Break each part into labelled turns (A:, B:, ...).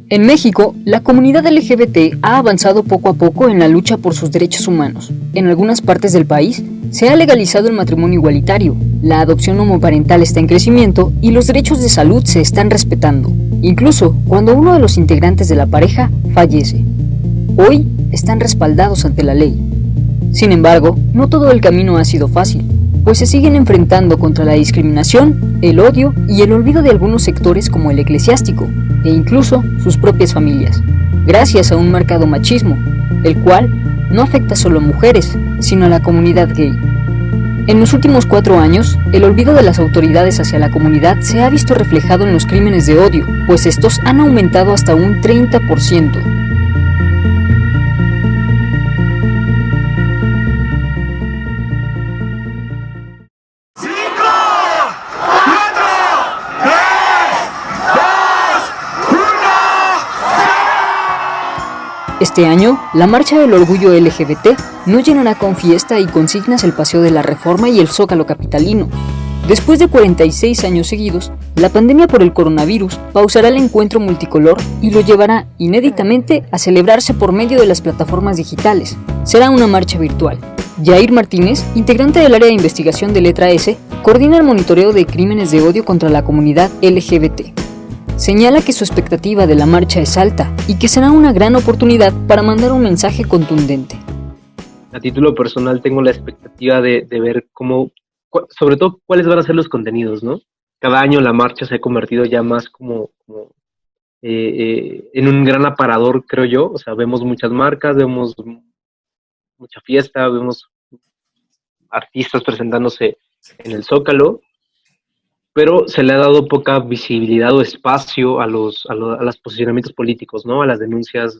A: En México, la comunidad LGBT ha avanzado poco a poco en la lucha por sus derechos humanos. En algunas partes del país se ha legalizado el matrimonio igualitario, la adopción homoparental está en crecimiento y los derechos de salud se están respetando, incluso cuando uno de los integrantes de la pareja fallece. Hoy están respaldados ante la ley. Sin embargo, no todo el camino ha sido fácil, pues se siguen enfrentando contra la discriminación, el odio y el olvido de algunos sectores como el eclesiástico, e incluso sus propias familias, gracias a un marcado machismo, el cual no afecta solo a mujeres, sino a la comunidad gay. En los últimos 4 años, el olvido de las autoridades hacia la comunidad se ha visto reflejado en los crímenes de odio, pues estos han aumentado hasta un 30%. Este año, la Marcha del Orgullo LGBT no llenará con fiesta y consignas el Paseo de la Reforma y el Zócalo capitalino. Después de 46 años seguidos, la pandemia por el coronavirus pausará el encuentro multicolor y lo llevará, inéditamente, a celebrarse por medio de las plataformas digitales. Será una marcha virtual. Yair Martínez, integrante del área de investigación de Letra S, coordina el monitoreo de crímenes de odio contra la comunidad LGBT. Señala que su expectativa de la marcha es alta y que será una gran oportunidad para mandar un mensaje contundente.
B: A título personal tengo la expectativa de ver cómo, sobre todo cuáles van a ser los contenidos, ¿no? Cada año la marcha se ha convertido ya más como en un gran aparador, creo yo. O sea, vemos muchas marcas, vemos mucha fiesta, vemos artistas presentándose en el Zócalo, pero se le ha dado poca visibilidad o espacio a los posicionamientos políticos, ¿no? A las denuncias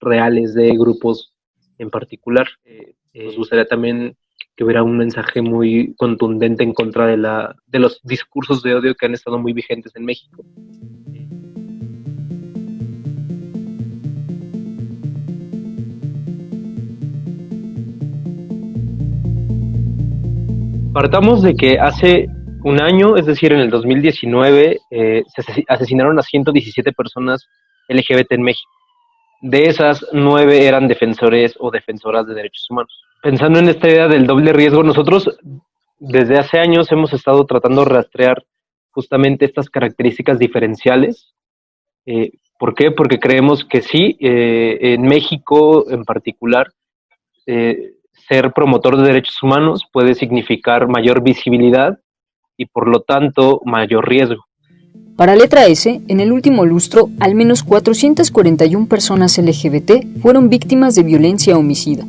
B: reales de grupos en particular. Nos gustaría también que hubiera un mensaje muy contundente en contra de los discursos de odio que han estado muy vigentes en México. Partamos de que hace un año, es decir, en el 2019, se asesinaron a 117 personas LGBT en México. De esas, 9 eran defensores o defensoras de derechos humanos. Pensando en esta idea del doble riesgo, nosotros desde hace años hemos estado tratando de rastrear justamente estas características diferenciales. ¿Por qué? Porque creemos que sí, en México en particular, ser promotor de derechos humanos puede significar mayor visibilidad y por lo tanto mayor riesgo.
A: Para Letra S, en el último lustro, al menos 441 personas LGBT fueron víctimas de violencia homicida.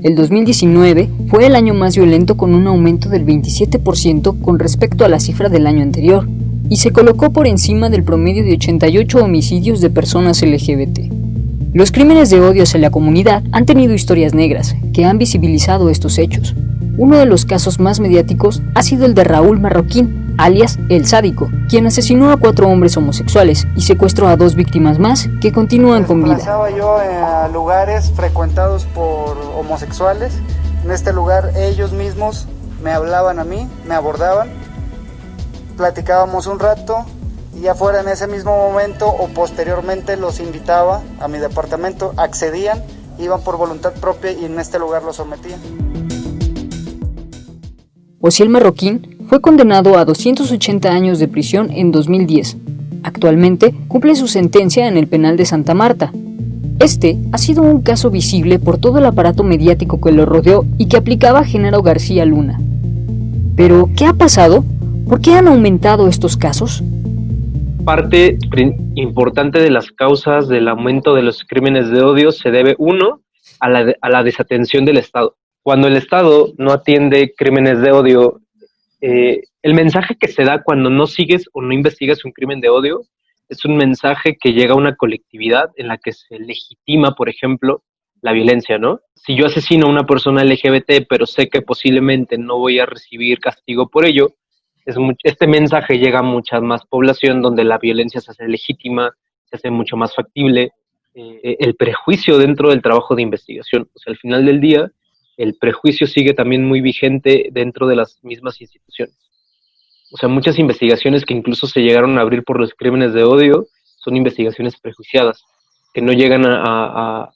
A: El 2019 fue el año más violento con un aumento del 27% con respecto a la cifra del año anterior, y se colocó por encima del promedio de 88 homicidios de personas LGBT. Los crímenes de odio hacia la comunidad han tenido historias negras que han visibilizado estos hechos. Uno de los casos más mediáticos ha sido el de Raúl Marroquín, alias El Sádico, quien asesinó a 4 hombres homosexuales y secuestró a 2 víctimas más que continúan con vida.
C: Pasaba yo a lugares frecuentados por homosexuales. En este lugar ellos mismos me hablaban a mí, me abordaban, platicábamos un rato y ya fuera en ese mismo momento o posteriormente los invitaba a mi departamento, accedían, iban por voluntad propia y en este lugar los sometían.
A: Osiel Marroquín fue condenado a 280 años de prisión en 2010. Actualmente cumple su sentencia en el penal de Santa Marta. Este ha sido un caso visible por todo el aparato mediático que lo rodeó y que aplicaba Genaro García Luna. Pero, ¿qué ha pasado? ¿Por qué han aumentado estos casos?
B: Parte importante de las causas del aumento de los crímenes de odio se debe, uno, a la desatención del Estado. Cuando el Estado no atiende crímenes de odio, el mensaje que se da cuando no sigues o no investigas un crimen de odio es un mensaje que llega a una colectividad en la que se legitima, por ejemplo, la violencia, ¿no? Si yo asesino a una persona LGBT, pero sé que posiblemente no voy a recibir castigo por ello, este mensaje llega a mucha más población donde la violencia se hace legítima, se hace mucho más factible. El prejuicio dentro del trabajo de investigación, o sea, al final del día, el prejuicio sigue también muy vigente dentro de las mismas instituciones. O sea, muchas investigaciones que incluso se llegaron a abrir por los crímenes de odio son investigaciones prejuiciadas, que no llegan a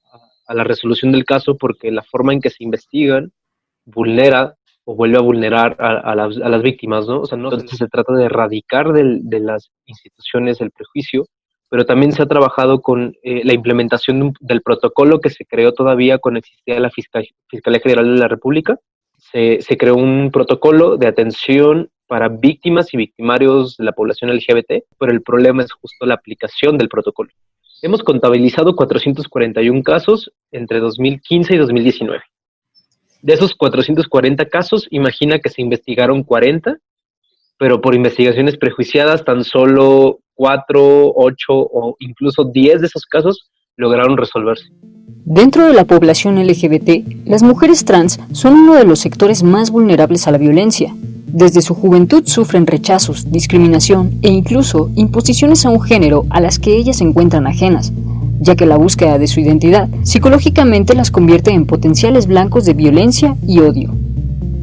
B: la resolución del caso porque la forma en que se investigan vulnera o vuelve a vulnerar a las víctimas, ¿no? O sea, no se trata de erradicar de las instituciones el prejuicio, pero también se ha trabajado con la implementación del protocolo que se creó todavía cuando existía la Fiscalía General de la República. Se creó un protocolo de atención para víctimas y victimarios de la población LGBT, pero el problema es justo la aplicación del protocolo. Hemos contabilizado 441 casos entre 2015 y 2019. De esos 440 casos, imagina que se investigaron 40, pero por investigaciones prejuiciadas tan solo 4, 8 o incluso 10 de esos casos lograron resolverse.
A: Dentro de la población LGBT, las mujeres trans son uno de los sectores más vulnerables a la violencia. Desde su juventud sufren rechazos, discriminación e incluso imposiciones a un género a las que ellas se encuentran ajenas, ya que la búsqueda de su identidad psicológicamente las convierte en potenciales blancos de violencia y odio.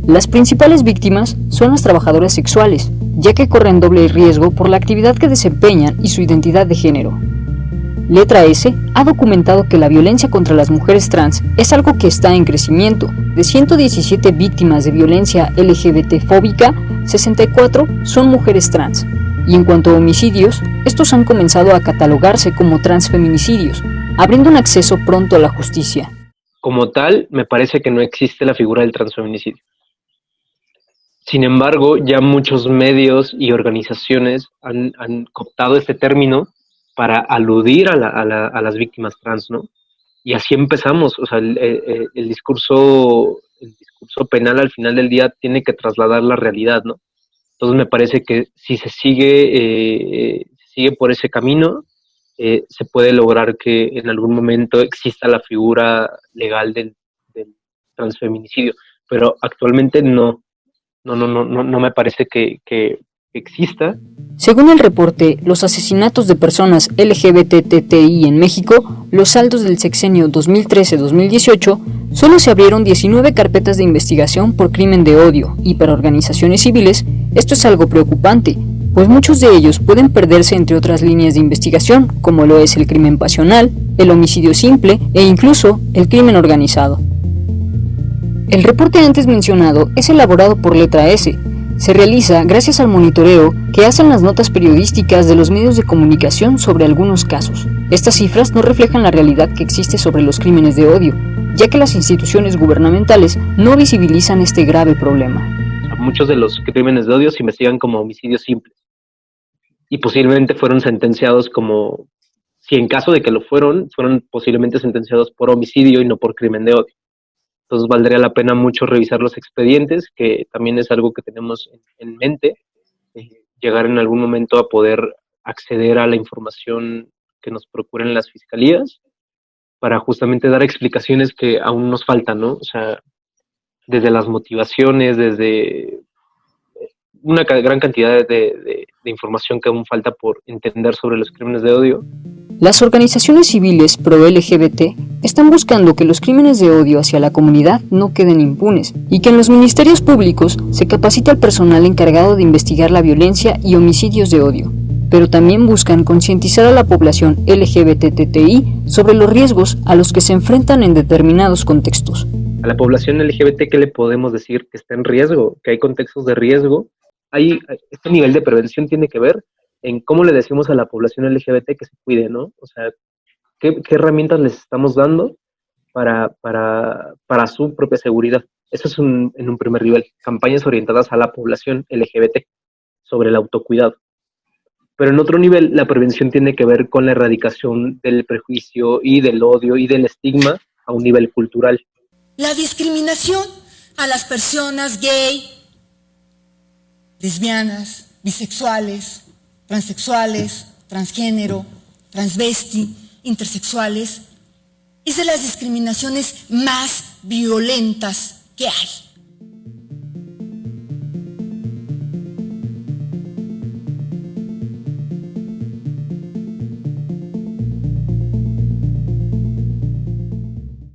A: Las principales víctimas son las trabajadoras sexuales, ya que corren doble riesgo por la actividad que desempeñan y su identidad de género. Letra S ha documentado que la violencia contra las mujeres trans es algo que está en crecimiento. De 117 víctimas de violencia LGBT-fóbica, 64 son mujeres trans. Y en cuanto a homicidios, estos han comenzado a catalogarse como transfeminicidios, abriendo un acceso pronto a la justicia.
B: Como tal, me parece que no existe la figura del transfeminicidio. Sin embargo, ya muchos medios y organizaciones han cooptado este término para aludir a las víctimas trans, ¿no? Y así empezamos, o sea, el discurso penal al final del día tiene que trasladar la realidad, ¿no? Entonces me parece que si se sigue por ese camino, se puede lograr que en algún momento exista la figura legal del transfeminicidio, pero actualmente no me parece que exista.
A: Según el reporte, los asesinatos de personas LGBTTI en México, los saldos del sexenio 2013-2018, solo se abrieron 19 carpetas de investigación por crimen de odio y para organizaciones civiles, esto es algo preocupante, pues muchos de ellos pueden perderse entre otras líneas de investigación, como lo es el crimen pasional, el homicidio simple e incluso el crimen organizado. El reporte antes mencionado es elaborado por Letra S. Se realiza gracias al monitoreo que hacen las notas periodísticas de los medios de comunicación sobre algunos casos. Estas cifras no reflejan la realidad que existe sobre los crímenes de odio, ya que las instituciones gubernamentales no visibilizan este grave problema.
B: Muchos de los crímenes de odio se investigan como homicidios simples y posiblemente fueron sentenciados como, si en caso de que lo fueron posiblemente sentenciados por homicidio y no por crimen de odio. Entonces valdría la pena mucho revisar los expedientes, que también es algo que tenemos en mente, llegar en algún momento a poder acceder a la información que nos procuren las fiscalías para justamente dar explicaciones que aún nos faltan, ¿no? O sea, desde las motivaciones, desde una gran cantidad de información que aún falta por entender sobre los crímenes de odio.
A: Las organizaciones civiles pro-LGBT están buscando que los crímenes de odio hacia la comunidad no queden impunes y que en los ministerios públicos se capacite al personal encargado de investigar la violencia y homicidios de odio, pero también buscan concientizar a la población LGBTTI sobre los riesgos a los que se enfrentan en determinados contextos.
B: A la población LGBT, ¿qué le podemos decir? Que está en riesgo, que hay contextos de riesgo. Este nivel de prevención tiene que ver en cómo le decimos a la población LGBT que se cuide, ¿no? O sea, ¿qué herramientas les estamos dando para su propia seguridad? Eso es en un primer nivel, campañas orientadas a la población LGBT sobre el autocuidado. Pero en otro nivel, la prevención tiene que ver con la erradicación del prejuicio y del odio y del estigma a un nivel cultural.
D: La discriminación a las personas gay, lesbianas, bisexuales, transexuales, transgénero, transvesti, intersexuales, es de las discriminaciones más violentas que hay.